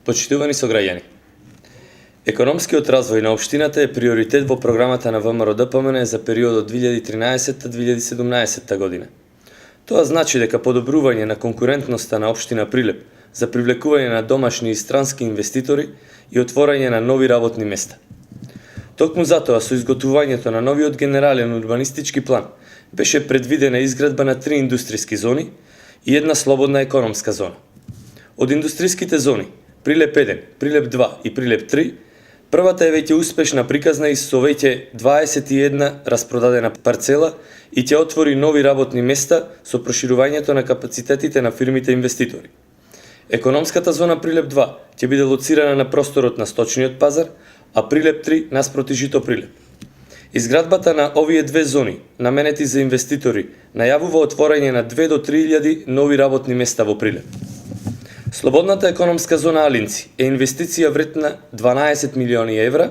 Почитувани сограѓани, економскиот развој на општината е приоритет во програмата на ВМРО-ДПМН за периодот 2013-2017 година. Тоа значи дека подобрување на конкурентноста на општина Прилеп за привлекување на домашни и странски инвеститори и отворање на нови работни места. Токму затоа со изготвувањето на новиот генерален урбанистички план беше предвидена изградба на 3 индустријски зони и една слободна економска зона. Од индустријските зони Прилеп 1, Прилеп 2 и Прилеп 3, првата е веќе успешна приказна и со веќе 21 распродадена парцела и ќе отвори нови работни места со проширувањето на капацитетите на фирмите инвеститори. Економската зона Прилеп 2 ќе биде лоцирана на просторот на сточниот пазар, а Прилеп 3 наспроти Жито Прилеп. Изградбата на овие две зони, наменети за инвеститори, најавува отворање на 2 до 3.000 нови работни места во Прилеп. Слободната економска зона Алинци е инвестиција вредна 12 милиони евра,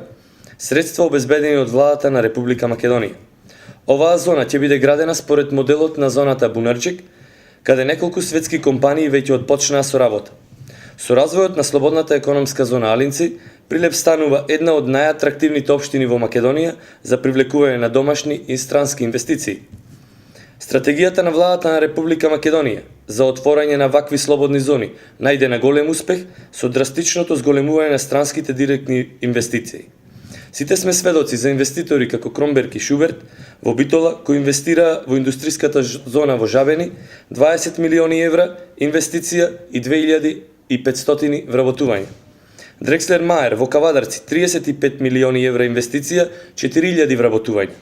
средства обезбедени од владата на Република Македонија. Оваа зона ќе биде градена според моделот на зоната Бунарџик, каде неколку светски компании веќе отпочнаа со работа. Со развојот на слободната економска зона Алинци, Прилеп станува една од најатрактивните општини во Македонија за привлекување на домашни и странски инвестиции. Стратегијата на владата на Република Македонија за отворање на вакви слободни зони најде на голем успех со драстичното зголемување на странските директни инвестиции. Сите сме сведоци за инвеститори како Кромберг и Шуберт во Битола кои инвестираа во индустријската зона во Жабени 20 милиони евра инвестиција и 2500 вработувања. Дрекслер Маер во Кавадарци 35 милиони евра инвестиција, 4000 вработувања.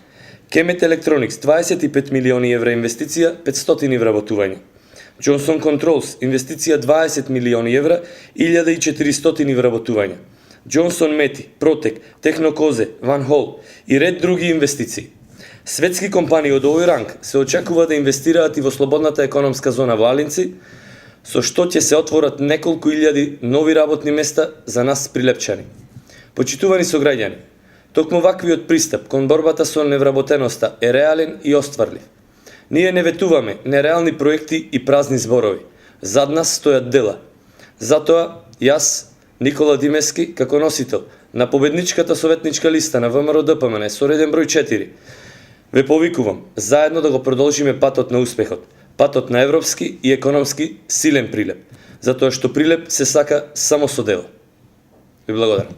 Кемет Electronics 25 милиони евра инвестиција, 500 вработувања. Johnson Controls инвестиција 20 милиони евра, 1400 вработувања. Johnson Мети, Протек, Технокозе, Ван Хол и ред други инвестиции. Светски компании од овој ранг се очекува да инвестираат и во слободната економска зона во Алинци, со што ќе се отворат неколку илјади нови работни места за нас прилепчани. Почитувани сограѓани, токму ваквиот пристап кон борбата со невработеноста е реален и остварлив. Ние не ветуваме нереални проекти и празни зборови. Зад нас стојат дела. Затоа, јас, Никола Димески, како носител на победничката советничка листа на ВМРО-ДПМН со реден број 4, ве повикувам заедно да го продолжиме патот на успехот, патот на европски и економски силен Прилеп, затоа што Прилеп се сака само со дела. Ви благодарам.